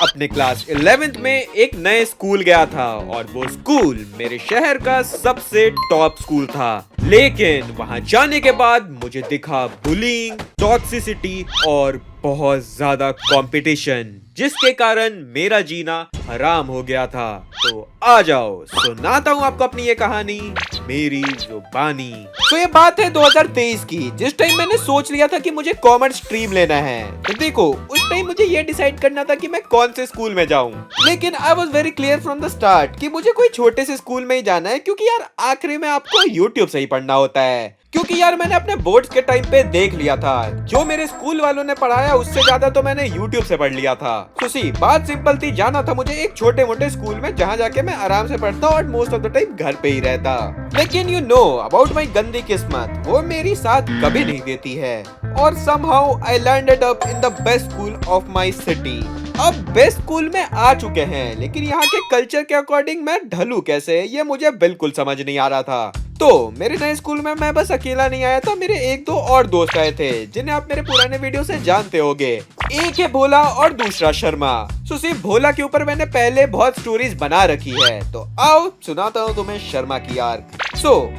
अपने class 11th में एक नए स्कूल गया था और वो स्कूल मेरे शहर का सबसे टॉप स्कूल था। लेकिन वहां जाने के बाद मुझे दिखा बुलिंग, टॉक्सिसिटी और बहुत ज्यादा कंपटीशन, जिसके कारण मेरा जीना हराम हो गया था। तो आ जाओ सुनाता हूँ आपको अपनी ये कहानी, मेरी जुबानी। तो ये बात है 2023 की, जिस टाइम मैंने सोच लिया था कि मुझे कॉमर्स स्ट्रीम लेना है। तो देखो उस टाइम मुझे ये डिसाइड करना था कि मैं कौन से स्कूल में जाऊँ, लेकिन I was very clear from the start कि मुझे कोई छोटे से स्कूल में ही जाना है, क्योंकि यार आखिरी में आपको यूट्यूब से ही पढ़ना होता है। क्योंकि यार मैंने अपने बोर्ड्स के टाइम पे देख लिया था, जो मेरे स्कूल वालों ने पढ़ाया उससे ज्यादा तो मैंने यूट्यूब से पढ़ लिया था। तो सी बात सिंपल थी, जाना था मुझे एक छोटे मोटे स्कूल में जहाँ जाके मैं आराम से पढ़ता और मोस्ट ऑफ द टाइम घर पे ही रहता। लेकिन यू नो अबाउट माई गंदी किस्मत, वो मेरी साथ कभी नहीं देती है और somehow I landed up in the best school of my city। अब बेस्ट स्कूल में आ चुके हैं, लेकिन यहाँ के कल्चर के अकॉर्डिंग मैं ढलूं कैसे, ये मुझे बिल्कुल समझ नहीं आ रहा था। तो मेरे नए स्कूल में मैं बस अकेला नहीं आया था, मेरे एक दो और दोस्त आए थे जिन्हें आप मेरे पुराने वीडियो से जानते होंगे। एक है भोला और दूसरा शर्मा। तो सिर्फ भोला के ऊपर मैंने पहले बहुत स्टोरीज बना रखी है, तो आओ सुनाता हूँ तुम्हें शर्मा की आर्क।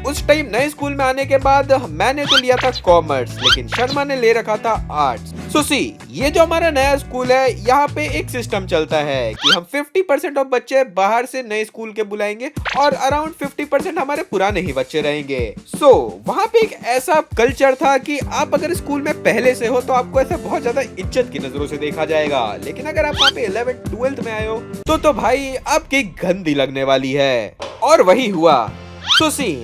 उस टाइम नए स्कूल में आने के बाद मैंने तो लिया था कॉमर्स, लेकिन शर्मा ने ले रखा था आर्ट्स। ये जो हमारा नया स्कूल है, यहाँ पे एक सिस्टम चलता है कि हम 50% ऑफ बच्चे बाहर से नए स्कूल के बुलाएंगे और अराउंड 50% हमारे पुराने ही बच्चे रहेंगे। वहाँ पे एक ऐसा कल्चर था कि आप अगर स्कूल में पहले से हो तो आपको ऐसा बहुत ज्यादा इज्जत की नजरों से देखा जाएगा, लेकिन अगर आप वहाँ पे 11th 12th में आए हो तो भाई आपकी गंदी लगने वाली है। और वही हुआ।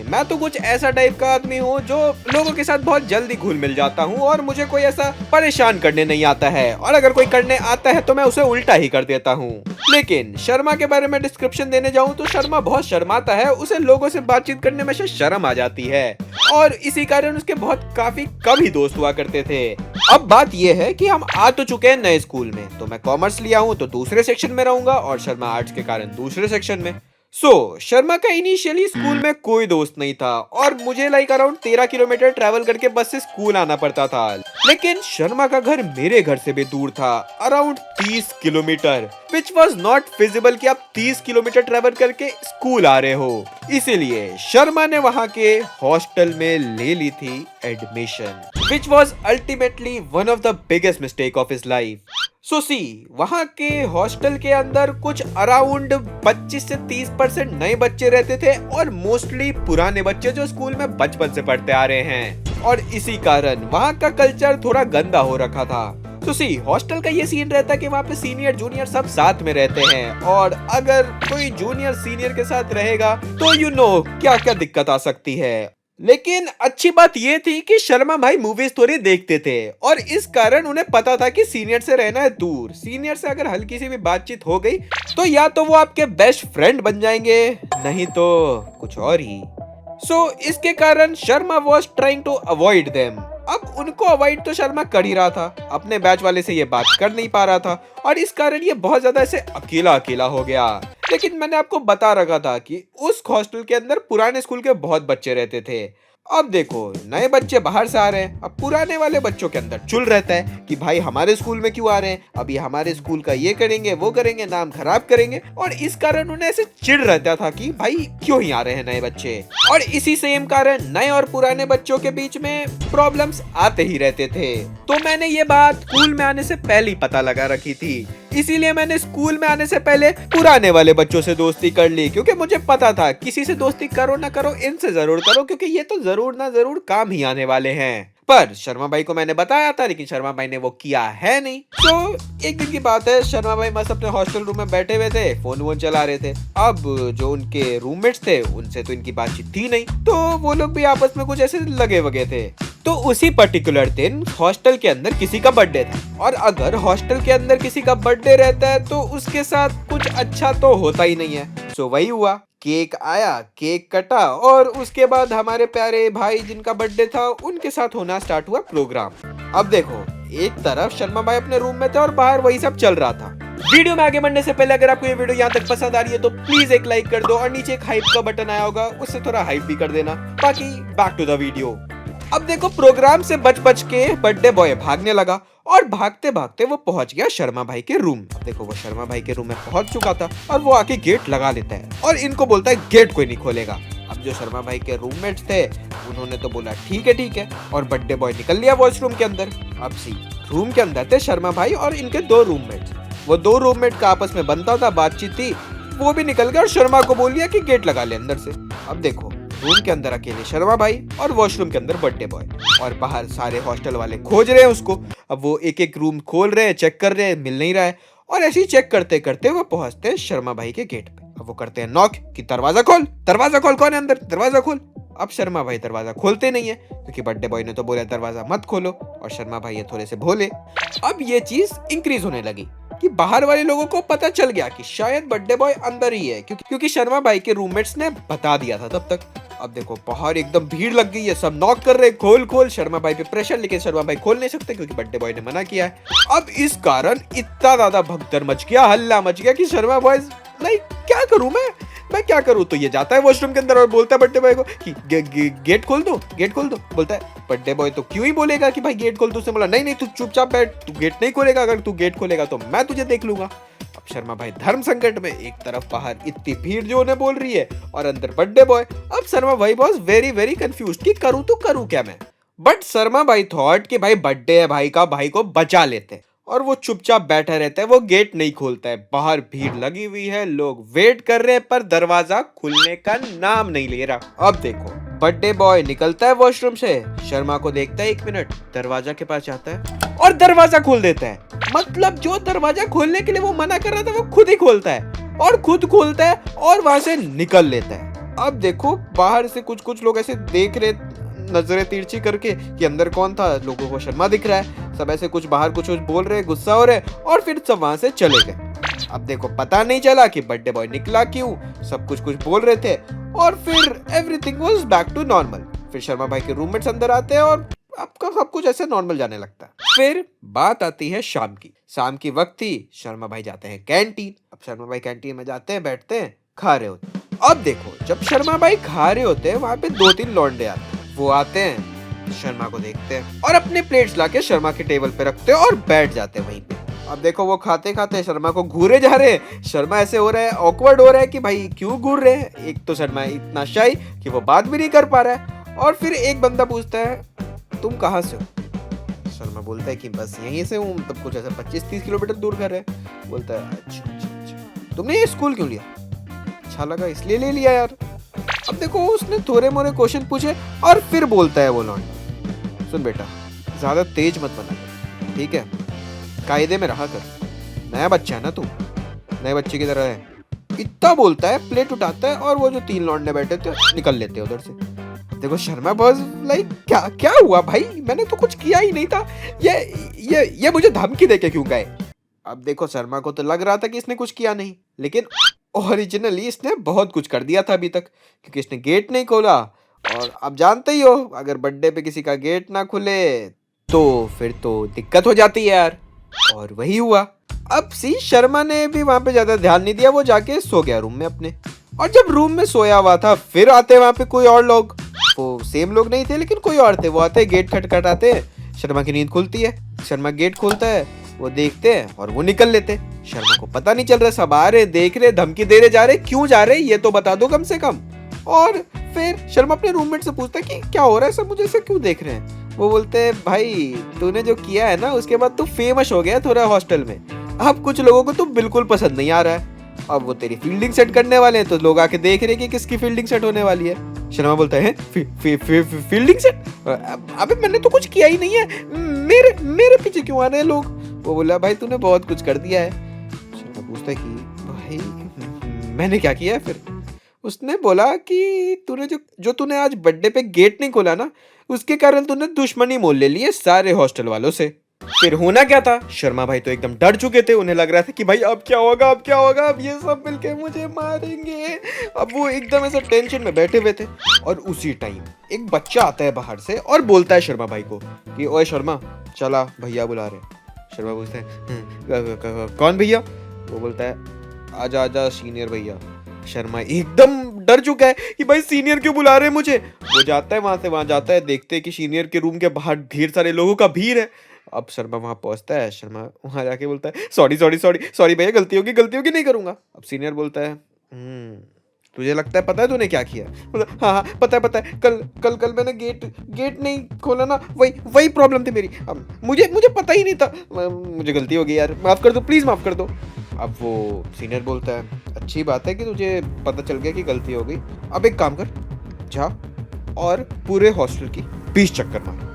मैं तो कुछ ऐसा टाइप का आदमी हूँ जो लोगों के साथ बहुत जल्दी घुल मिल जाता हूँ और मुझे कोई ऐसा परेशान करने नहीं आता है, और अगर कोई करने आता है तो मैं उसे उल्टा ही कर देता हूँ। लेकिन शर्मा के बारे में डिस्क्रिप्शन देने जाऊँ तो शर्मा बहुत शर्माता है, उसे लोगों से बातचीत करने में शर्म आ जाती है और इसी कारण उसके काफी कम ही दोस्त हुआ करते थे। अब बात यह है कि हम आ तो चुके हैं नए स्कूल में, तो मैं कॉमर्स लिया हूँ तो दूसरे सेक्शन में रहूंगा और शर्मा आर्ट्स के कारण दूसरे सेक्शन में। शर्मा का इनिशियली स्कूल में कोई दोस्त नहीं था और मुझे अराउंड 13 किलोमीटर ट्रैवल करके बस से स्कूल आना पड़ता था। लेकिन शर्मा का घर मेरे घर से भी दूर था, around 30 kilometre, which was not feasible कि आप 30 किलोमीटर ट्रैवल करके स्कूल आ रहे हो। इसीलिए शर्मा ने वहाँ के हॉस्टल में ले ली थी admission, which was ultimately one of the biggest mistake of his life. वहाँ के हॉस्टल के अंदर कुछ अराउंड 25 से 30% नए बच्चे रहते थे और मोस्टली पुराने बच्चे जो स्कूल में बचपन से पढ़ते आ रहे हैं, और इसी कारण वहाँ का कल्चर थोड़ा गंदा हो रखा था। हॉस्टल का ये सीन रहता है कि वहाँ पे सीनियर जूनियर सब साथ में रहते हैं, और अगर कोई जूनियर सीनियर के साथ रहेगा तो यू नो क्या क्या दिक्कत आ सकती है। लेकिन अच्छी बात ये थी कि शर्मा भाई मूवीज थोड़ी देखते थे और इस कारण उन्हें पता था कि सीनियर से रहना है दूर। सीनियर से अगर हल्की सी भी बातचीत हो गई तो या तो वो आपके बेस्ट फ्रेंड बन जाएंगे, नहीं तो कुछ और ही। इसके कारण Sharma was trying to avoid them. अब उनको अवॉइड तो शर्मा कर ही रहा था, अपने बैच वाले से ये बात कर नहीं पा रहा था और इस कारण ये बहुत ज्यादा ऐसे अकेला अकेला हो गया। लेकिन मैंने आपको बता रखा था कि उस हॉस्टल के अंदर पुराने स्कूल के बहुत बच्चे रहते थे। अब देखो नए बच्चे बाहर से आ रहे हैं, अब पुराने वाले बच्चों के अंदर चुल रहता है कि भाई हमारे स्कूल में क्यों आ रहे हैं, अभी हमारे स्कूल का ये करेंगे वो करेंगे, नाम खराब करेंगे, और इस कारण उन्हें ऐसे चिढ़ रहता था कि भाई क्यों ही आ रहे हैं नए बच्चे। और इसी सेम कारण नए और पुराने बच्चों के बीच में प्रॉब्लम्स आते ही रहते थे। तो मैंने ये बात स्कूल में आने से पहले ही पता लगा रखी थी, इसीलिए मैंने स्कूल में आने से पहले पुराने वाले बच्चों से दोस्ती कर ली, क्योंकि मुझे पता था किसी से दोस्ती करो ना करो इनसे जरूर करो, क्योंकि ये तो जरूर ना जरूर काम ही आने वाले हैं। पर शर्मा भाई को मैंने बताया था, लेकिन शर्मा भाई ने वो किया है नहीं। एक दिन की बात है, शर्मा भाई मस्त अपने हॉस्टल रूम में बैठे हुए थे, फोन वोन चला रहे थे। अब जो उनके रूममेट्स थे उनसे तो इनकी बातचीत थी नहीं, तो वो लोग भी आपस में कुछ ऐसे लगे वगे थे। तो उसी पर्टिकुलर दिन हॉस्टल के अंदर किसी का बर्थडे था, और अगर हॉस्टल के अंदर किसी का बर्थडे रहता है तो उसके साथ कुछ अच्छा तो होता ही नहीं है। वही हुआ, केक आया, केक कटा और उसके बाद हमारे प्यारे भाई जिनका बर्थडे था उनके साथ होना स्टार्ट हुआ प्रोग्राम। अब देखो एक तरफ शर्मा भाई अपने रूम में थे और बाहर वही सब चल रहा था। वीडियो में आगे बढ़ने से पहले अगर आपको ये वीडियो यहाँ तक पसंद आ रही है तो प्लीज एक लाइक कर दो और नीचे एक हाइप का बटन आया होगा उससे थोड़ा हाइप भी कर देना। बाकी बैक टू द वीडियो। अब देखो प्रोग्राम से बच के बर्थडे बॉय भागने लगा और भागते भागते वो पहुंच गया शर्मा भाई के रूम। अब देखो वो शर्मा भाई के रूम में पहुंच चुका था और वो आके गेट लगा लेता है और इनको बोलता है गेट कोई नहीं खोलेगा। अब जो शर्मा भाई के रूममेट्स थे उन्होंने तो बोला ठीक है और बर्थडे बॉय निकल लिया वॉशरूम के अंदर। अब सी रूम के अंदर थे शर्मा भाई और इनके दो रूममेट्स। वो दो रूममेट का आपस में बनता था, बातचीत थी, वो भी निकल गया और शर्मा को बोल दिया कि गेट लगा ले अंदर से। अब देखो रूम के अंदर अकेले शर्मा भाई और वॉशरूम के अंदर बर्थडे बॉय और बाहर सारे हॉस्टल वाले खोज रहे हैं उसको। अब वो एक एक रूम खोल रहे हैं, चेक कर रहे हैं, मिल नहीं रहा है और ऐसे ही चेक करते करते वो पहुंचते हैं शर्मा भाई के गेट पे। अब वो करते हैं नॉक कि दरवाजा खोल, कौन है अंदर, दरवाजा खोल। अब शर्मा भाई दरवाजा खोलते नहीं है क्योंकि बर्थडे बॉय ने तो बोला दरवाजा मत खोलो और शर्मा भाई ये थोड़े से भोले। अब ये चीज इंक्रीज होने लगी कि बाहर वाले लोगों को पता चल गया कि शायद बर्थडे बॉय अंदर ही है क्योंकि शर्मा भाई के रूममेट्स ने बता दिया था तब तक। अब देखो बाहर एकदम भीड़ लग गई है, सब नॉक कर रहे खोल खोल। शर्मा भाई पे प्रेशर, लेकिन शर्मा भाई खोल नहीं सकते क्योंकि बर्थडे बॉय ने मना किया है। अब इस कारण इतना ज्यादा भगदड़ मच गया, हल्ला मच गया कि शर्मा बॉय लाइक क्या करूं मैं क्या करूं। तो ये जाता है वॉशरूम के अंदर और बोलता है बर्थडे बॉय को कि गेट खोल दो, गेट खोल दो। बोलता है बर्थडे बॉय तो क्यों ही बोलेगा कि भाई गेट खोल दो। उसने बोला नहीं तू चुपचाप बैठ, तू गेट नहीं खोलेगा, अगर तू गेट खोलेगा तो मैं तुझे देख लूंगा। अब शर्मा भाई धर्म संकट में, एक तरफ बाहर इतनी भीड़ जो उन्हें बोल रही है और अंदर बर्थडे बॉय। अब शर्मा भाई वॉज वेरी वेरी कंफ्यूज्ड कि करूं तो करूं क्या मैं। बट शर्मा भाई थॉट कि भाई बर्थडे है भाई का, भाई को बचा लेते हैं और वो चुपचाप बैठा रहता है, वो गेट नहीं खोलता है। बाहर भीड़ लगी हुई है, लोग वेट कर रहे हैं पर दरवाजा खुलने का नाम नहीं ले रहा। अब देखो बर्थडे बॉय निकलता है वॉशरूम से, शर्मा को देखता है, 1 मिनट, दरवाजा के पास जाता है और दरवाजा खोल देता है। मतलब जो दरवाजा खोलने के लिए वो मना कर रहा था वो खुद ही खोलता है और खुद खोलता है और वहां से निकल लेता है। अब देखो बाहर से कुछ लोग ऐसे देख रहे, नजरें तिरछी करके कि अंदर कौन था। लोगों को शर्मा दिख रहा है, सब ऐसे कुछ बाहर कुछ बोल रहे, गुस्सा हो रहे और फिर सब वहां से चले गए। अब देखो पता नहीं चला कि बर्थडे बॉय निकला क्यों, सब कुछ बोल रहे थे और फिर everything was back to normal. फिर शर्मा भाई के रूममेट्स अंदर आते हैं और आपका सब कुछ ऐसे नॉर्मल जाने लगता है। फिर बात आती है शाम की वक्त थी, शर्मा भाई जाते हैं कैंटीन। अब शर्मा भाई कैंटीन में जाते हैं, बैठते हैं, खा रहे होते हैं। अब देखो जब शर्मा भाई खा रहे होते हैं वहां पे 2-3 लौंडे आते हैं। वो आते हैं, शर्मा को देखते हैं और अपने प्लेट्स लाके शर्मा के टेबल पे रखते हैं और बैठ जाते हैं वहीं पे। अब देखो वो खाते खाते शर्मा को घूरे जा रहे हैं। शर्मा ऐसे हो रहा है, ऑकवर्ड हो रहा है कि भाई क्यों घूर रहे हैं। एक तो शर्मा इतना शाई कि वो बात भी नहीं कर पा रहा है और फिर एक बंदा पूछता है तुम कहाँ से हो। शर्मा बोलता है कि बस यहीं से हूँ, तब कुछ ऐसा 25-30 किलोमीटर दूर घर है। बोलता है अच्छा, तुमने ये स्कूल क्यों लिया। अच्छा लगा इसलिए ले लिया यार। अब देखो उसने थोड़े मोरे क्वेश्चन पूछे और फिर बोलता है वो लौंडा, सुन बेटा ज्यादा तेज मत बना, ठीक है, कायदे में रहा कर, नया बच्चा है ना तू, नए बच्चे की तरह है। इतना बोलता है, प्लेट उठाता है और वो जो 3 लौंडे बैठे थे निकल लेते हैं उधर से। देखो शर्मा बॉस लाइक क्या हुआ भाई, मैंने तो कुछ किया ही नहीं था, ये मुझे धमकी देके क्यों गए। अब देखो शर्मा को तो लग रहा था कि इसने कुछ किया नहीं, लेकिन ओरिजिनली इसने बहुत कुछ कर दिया था अभी तक, क्योंकि इसने गेट नहीं खोला। और अब जानते ही हो अगर बर्थडे पे किसी का गेट ना खुले तो फिर तो दिक्कत हो जाती है यार। और वही हुआ। अब सी शर्मा ने भी वहां पे ज्यादा ध्यान नहीं दिया, वो जाके सो गया रूम में अपने। और जब रूम में सोया हुआ था फिर आते वहां पे कोई और लोग, वो सेम लोग नहीं थे लेकिन कोई और थे। वो आते गेट खटखटाते, शर्मा की नींद खुलती है, शर्मा गेट खोलता है, वो देखते हैं और वो निकल लेते। शर्मा को पता नहीं चल रहा, सब आ रहे, देख रहे, धमकी दे रहे, जा रहे, क्यों जा रहे ये तो बता दो कम से कम। और फिर शर्मा अपने रूममेट से पूछता है कि क्या हो रहा है, सब मुझे ऐसे क्यों देख रहे हैं। वो बोलते हैं भाई तूने जो किया है ना उसके बाद तू फेमस हो गया थोड़ा हॉस्टल में, अब कुछ लोगों को तू बिल्कुल पसंद नहीं आ रहा है। अब वो तेरी फील्डिंग सेट करने वाले हैं तो लोग आके देख रहे हैं कि किसकी फील्डिंग सेट होने वाली है। शर्मा बोलता है फील्डिंग सेट, अबे मैंने तो कुछ किया ही नहीं है, मेरे पीछे क्यों आ रहे हैं लोग। वो बोला भाई तूने बहुत कुछ कर दिया है। शर्मा पूछता है कि भाई मैंने क्या किया है फिर। उसने बोला कि तूने जो तूने आज बर्थडे पे गेट नहीं खोला ना, उसके कारण तूने दुश्मनी मोल ले ली है सारे हॉस्टल वालों से। फिर होना क्या था, शर्मा भाई तो एकदम डर चुके थे, उन्हें लग रहा था कि भाई अब क्या होगा, अब ये सब मिलके मुझे मारेंगे। अब वो एकदम ऐसे टेंशन में बैठे हुए थे और उसी टाइम एक बच्चा आता है बाहर से और बोलता है शर्मा भाई को कि ओए शर्मा चला भैया बुला रहे। शर्मा पूछता है कौन भैया। वो बोलता है आजा आजा सीनियर भैया। शर्मा एकदम डर चुका है कि भाई सीनियर क्यों बुला रहे हैं मुझे। वो जाता है वहां जाता है, देखते हैं कि सीनियर के रूम के बाहर ढेर सारे लोगों का भीड़ है। अब शर्मा वहां पहुंचता है, शर्मा वहां जाके बोलता है सॉरी सॉरी सॉरी सॉरी भैया, गलती होगी नहीं करूंगा। अब सीनियर बोलता है तुझे लगता है पता है तूने क्या किया? बोला हाँ हाँ पता है, कल कल कल मैंने गेट नहीं खोला ना, वही प्रॉब्लम थी मेरी। अब मुझे पता ही नहीं था, मुझे गलती हो गई यार, माफ कर दो प्लीज, माफ कर दो। अब वो सीनियर बोलता है अच्छी बात है कि तुझे पता चल गया कि गलती हो गई, अब एक काम कर, जा और पूरे हॉस्टल की 20 चक्कर मार।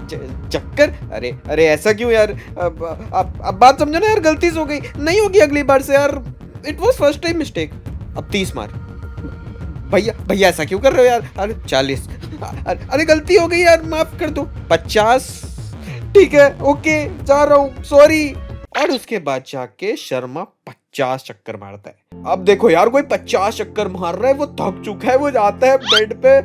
चक्कर? अरे ऐसा क्यों यार, अब बात समझो ना यार, गलती से हो गई, नहीं होगी अगली बार से यार, it was first time mistake. अब 30 मार। भैया ऐसा क्यों कर रहे हो यार? अरे 40। अरे गलती हो गई यार, माफ कर दो। 50। ठीक है ओके, जा रहा हूँ, सॉरी। और उसके बाद जाके शर्मा 50 चक्कर मारता है। अब देखो यार, कोई 50 चक्कर मार रहा है, वो थक चुका है, वो जाता है बेड पे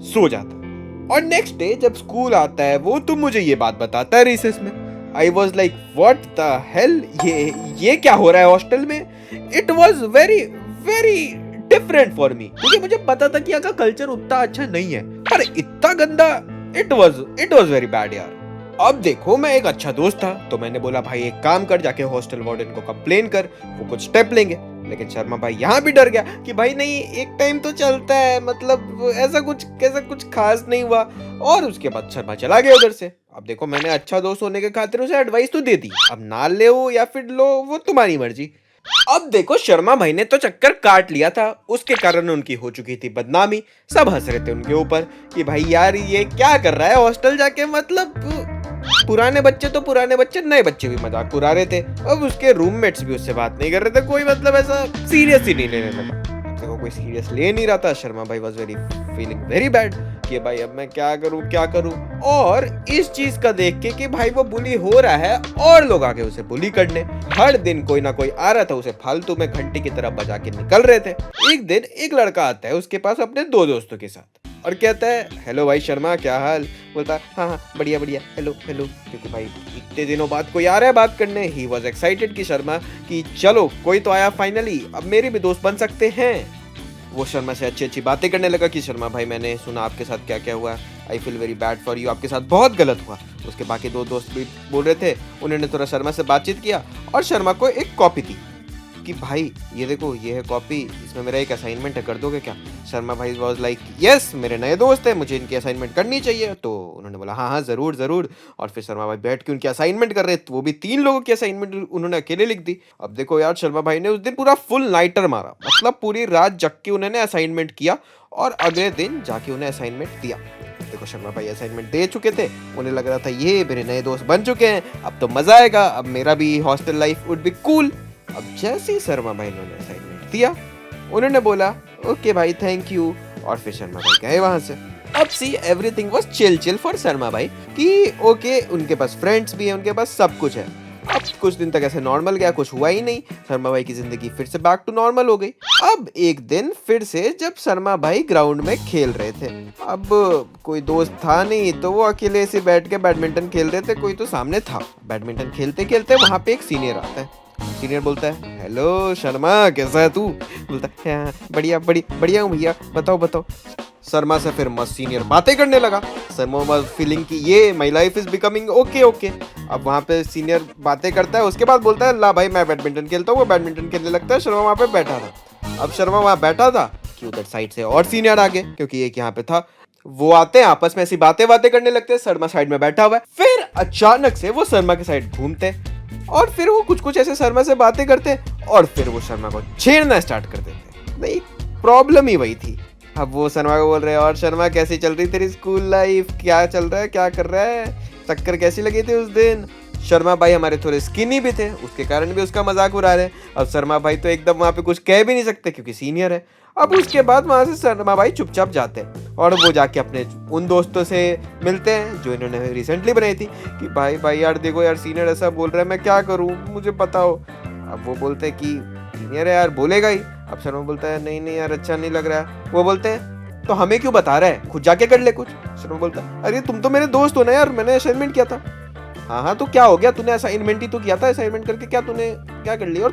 सो जाता है। और नेक्स्ट डे जब स्कूल आता है वो, तो मुझे ये बात बताता है रिसेस में। I was like what the hell, ये क्या हो रहा है हॉस्टल में? It was very very different for me, क्योंकि मुझे पता था कि यहाँ का कल्चर उतना अच्छा नहीं है, पर इतना गंदा, इट वॉज वेरी बैड यार। अब देखो, मैं एक अच्छा दोस्त था, तो मैंने बोला भाई एक काम कर, जाके हॉस्टल वार्डन को कंप्लेन कर, वो कुछ स्टेप लेंगे। लेकिन शर्मा भाई यहाँ भी डर गया कि भाई नहीं, एक टाइम तो चलता है, मतलब ऐसा कुछ खास नहीं हुआ। और उसके बाद शर्मा चला गया उधर से। अब देखो, मैंने अच्छा दोस्त होने के खातिर उसे एडवाइस तो दे दी, अब ना ले या फिर लो, वो तुम्हारी मर्जी। अब देखो, शर्मा भाई ने तो चक्कर काट लिया था, उसके कारण उनकी हो चुकी थी बदनामी। सब हंस रहे थे उनके ऊपर कि भाई यार ये क्या कर रहा है हॉस्टल जाके, मतलब पुराने बच्चे नए बच्चे भी मजाक उड़ा रहे थे। अब उसके रूममेट्स भी उससे बात नहीं कर रहे थे, कोई मतलब ऐसा सीरियस ही नहीं लेने लगा। देखो, कोई सीरियस ले नहीं रहा था। शर्मा भाई वाज फीलिंग वेरी बैड कि भाई अब मैं क्या करूं। और इस चीज का देख के कि भाई वो बुली हो रहा है और लोग आके उसे बुली करने, हर दिन कोई ना कोई आ रहा था, उसे फालतू में घंटी की तरह बजा के निकल रहे थे। एक दिन एक लड़का आता है उसके पास अपने 2 दोस्तों के साथ और कहता है हेलो भाई शर्मा, क्या हाल? बोलता है हाँ बढ़िया, हेलो, क्योंकि भाई इतने दिनों बाद कोई आ रहा है बात करने। ही वॉज एक्साइटेड कि शर्मा कि चलो कोई तो आया फाइनली, अब मेरे भी दोस्त बन सकते हैं। वो शर्मा से अच्छी बातें करने लगा कि शर्मा भाई मैंने सुना आपके साथ क्या क्या हुआ, I feel very bad for you, आपके साथ बहुत गलत हुआ। उसके बाकी 2 दोस्त भी बोल रहे थे, उन्होंने थोड़ा शर्मा से बातचीत किया और शर्मा को एक कॉपी दी कि भाई ये देखो, ये है कॉपी, इसमें मेरा एक असाइनमेंट है, कर दोगे क्या? शर्मा भाई वाज लाइक यस, मेरे नए दोस्त हैं, मुझे इनकी असाइनमेंट करनी चाहिए। तो उन्होंने बोला हाँ ज़रूर। और फिर शर्मा भाई बैठ के उनकी असाइनमेंट कर रहे थे, वो भी 3 लोगों की असाइनमेंट उन्होंने अकेले लिख दी। अब देखो यार, शर्मा भाई ने उस दिन पूरा फुल नाइटर मारा, मतलब पूरी रात जग के उन्होंने असाइनमेंट किया और अगले दिन जाके उन्हें असाइनमेंट दिया। देखो, शर्मा भाई असाइनमेंट दे चुके थे, उन्हें लग रहा था ये मेरे नए दोस्त बन चुके हैं, अब तो मजा आएगा, अब मेरा भी hostel life would be cool. अब जैसे ही शर्मा भाई ने असाइनमेंट दिया, उन्होंने बोला ओके भाई थैंक यू, और फिर शर्मा भाई गए वहां से। अब see everything was chill for Sharma भाई कि ओके, उनके पास फ्रेंड्स भी हैं, उनके पास सब कुछ है। अब कुछ दिन तक ऐसे नॉर्मल गया, कुछ हुआ ही नहीं, शर्मा भाई की जिंदगी फिर से बैक टू नॉर्मल हो गई। अब एक दिन फिर से जब शर्मा भाई ग्राउंड में खेल रहे थे, अब कोई दोस्त था नहीं, तो वो अकेले से बैठ के बैडमिंटन खेल रहे थे, कोई तो सामने था। बैडमिंटन खेलते खेलते वहां पे एक सीनियर आता है। सीनियर बोलता है हेलो शर्मा, कैसा है तू? बोलता है हाँ, बढ़िया हूँ भैया, बताओ। शर्मा से फिर मस्त सीनियर बातें करने लगा। शर्मा वाज फीलिंग कि ये my life is becoming okay. अब वहाँ पे सीनियर बातें करता है, उसके बाद बोलता है ला भाई मैं बैडमिंटन खेलता हूँ। वो बैडमिंटन खेलने लगता है, शर्मा वहाँ पे बैठा था। अब शर्मा वहाँ बैठा था कि उधर साइड से और सीनियर आ गए, क्योंकि एक यहाँ पे था। वो आते हैं, आपस में ऐसी बातें करने लगते हैं। शर्मा साइड में बैठा हुआ है, फिर अचानक से वो शर्मा के साइड घूमते और फिर वो कुछ ऐसे शर्मा से बातें करते और फिर वो शर्मा को छेड़ना स्टार्ट कर देते। नहीं, प्रॉब्लम ही वही थी। अब वो शर्मा को बोल रहे हैं और शर्मा कैसी चल रही तेरी स्कूल लाइफ, क्या चल रहा है, क्या कर रहा है, चक्कर कैसी लगी थी उस दिन? शर्मा भाई हमारे थोड़े स्किनी भी थे, उसके कारण भी उसका मजाक उड़ा रहे। अब शर्मा भाई तो एकदम वहाँ पे कुछ कह भी नहीं सकते क्योंकि सीनियर है। अब उसके बाद वहाँ से शर्मा भाई चुपचाप जाते हैं और वो जाके अपने उन दोस्तों से मिलते हैं जो इन्होंने रिसेंटली बनाई थी कि भाई यार देखो यार, सीनियर ऐसा बोल रहा है, मैं क्या करूँ, मुझे बताओ। अब वो बोलते हैं कि सीनियर है यार, बोलेगा ही। अब शर्मा बोलता है नहीं यार, अच्छा नहीं लग रहा है। वो बोलते हैं तो हमें क्यों बता रहा है, खुद जाके कर ले कुछ। शर्मा बोलता है अरे तुम तो मेरे दोस्त हो ना यार, मैंने असाइनमेंट किया था। हाँ तो क्या हो गया, तूने असाइनमेंट ही तो किया था, असाइनमेंट करके क्या तूने क्या कर लिया? और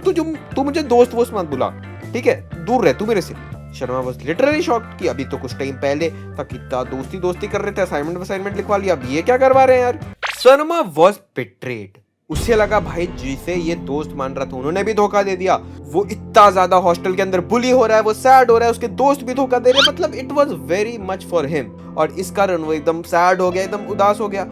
तू मुझे दोस्त वोस्त मत बुला, ठीक है, दूर रह तू मेरे से। शर्मा बस लिटरली शॉक्ड कि अभी तो कुछ टाइम पहले तक इतना दोस्ती कर रहे थे, असाइनमेंट लिखवा लिया, अब ये क्या करवा रहे हैं यार। Sharma was betrayed. उसे लगा भाई जिसे ये दोस्त मान रहा था उन्होंने भी धोखा दे दिया, वो इतना ज्यादा हॉस्टल के अंदर बुली हो रहा है, वो सैड हो रहा है, उसके दोस्त भी धोखा दे रहे हैं, मतलब it was very much for him. और इस कारण वो एकदम सैड हो गया, एकदम उदास हो गया।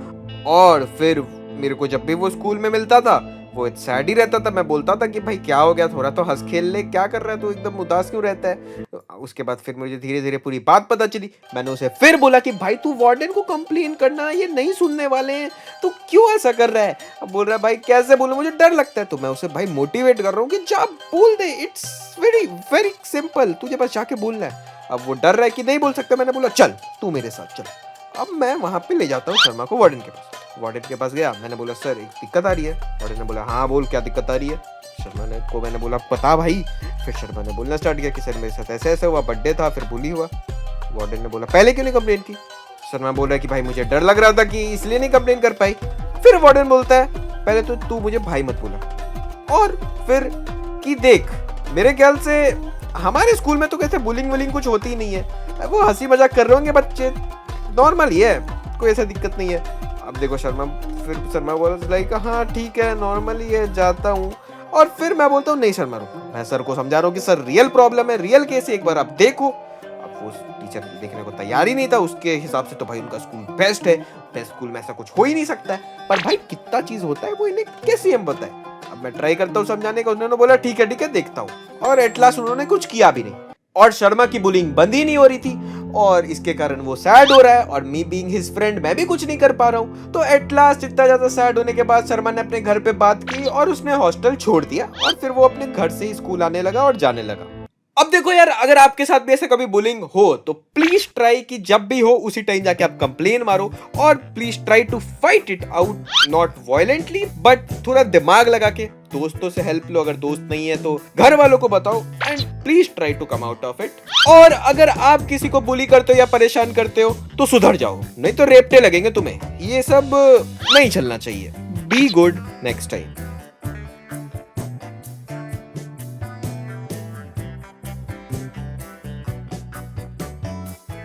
और फिर मेरे को जब भी वो स्कूल में मिलता था वो सैड ही रहता था। मैं बोलता था कि भाई क्या हो गया, थोड़ा तो हंस खेल ले, क्या कर रहा है तू, एकदम उदास क्यों रहता है। उसके बाद फिर मुझे धीरे धीरे पूरी बात पता चली। मैंने उसे फिर बोला कि भाई तू वार्डन को कंप्लेन करना, ये नहीं सुनने वाले हैं, तो क्यों ऐसा कर रहा है। अब बोल रहा है भाई कैसे बोलूं, मुझे डर लगता है। तो मैं उसे भाई मोटिवेट कर रहा हूँ कि जा बोल दे, इट्स वेरी वेरी सिंपल, तुझे बस जाके बोलना है। अब वो डर रहा है कि नहीं बोल सकता। मैंने बोला चल तू मेरे साथ चल। अब मैं वहां पे ले जाता हूँ शर्मा को वार्डन के पास। वार्डन के पास गया, मैंने बोला सर एक दिक्कत आ रही है। वार्डन ने बोला हाँ बोल क्या दिक्कत आ रही है। शर्मा ने को मैंने बोला बता भाई। फिर शर्मा ने बोलना स्टार्ट किया कि सर मेरे साथ ऐसे ऐसे हुआ, बर्थडे था, फिर बुली हुआ। वार्डन ने बोला पहले क्यों नहीं कंप्लेन की। शर्मा बोल रहा है कि भाई मुझे डर लग रहा था कि इसलिए नहीं कंप्लेन कर पाई। फिर वार्डन बोलता है पहले तो तू मुझे भाई मत बोला, और फिर कि देख मेरे ख्याल से हमारे स्कूल में तो कैसे बुलिंग वुलिंग कुछ होती ही नहीं है, वो हंसी मजाक कर रहे होंगे बच्चे, नॉर्मल ही है, कोई ऐसा दिक्कत नहीं है। अब देखो शर्मा बोला लाइक हाँ ठीक है नॉर्मल ही है, जाता हूँ। और फिर मैं बोलता हूँ नहीं शर्मा रुको, मैं सर को समझा रहा हूँ कि सर रियल प्रॉब्लम है, रियल केस है, एक बार आप देखो। अब वो टीचर देखने को तैयार ही नहीं था। उसके हिसाब से तो भाई उनका स्कूल बेस्ट है, बेस्ट स्कूल में ऐसा कुछ हो ही नहीं सकता है। पर भाई कितना चीज होता है वो इन्हें कैसे हम बताए। अब मैं ट्राई करता हूँ समझाने का। उन्होंने बोला ठीक है देखता हूँ। और एट लास्ट उन्होंने कुछ किया भी नहीं, और शर्मा की बुलिंग बंद ही नहीं हो रही थी, और इसके कारण वो सैड हो रहा है, और मी बीइंग हिज फ्रेंड मैं भी कुछ नहीं कर पा रहा हूँ। तो एट लास्ट इतना ज्यादा सैड होने के बाद शर्मा ने अपने घर पे बात की और उसने हॉस्टल छोड़ दिया, और फिर वो अपने घर से ही स्कूल आने लगा और जाने लगा। अब देखो यार, अगर आपके साथ भी ऐसे कभी बुलिंग हो तो प्लीज ट्राई कि जब भी हो उसी टाइम जाके आप कंप्लेन मारो, और please try to fight it out, not violently but थोड़ा दिमाग लगा के। दोस्तों से हेल्प लो, अगर दोस्त नहीं है तो घर वालों को बताओ, and please try to come out of it. और अगर आप किसी को बुली करते हो या परेशान करते हो तो सुधर जाओ, नहीं तो रेपटे लगेंगे तुम्हें। ये सब नहीं चलना चाहिए। Be good next time.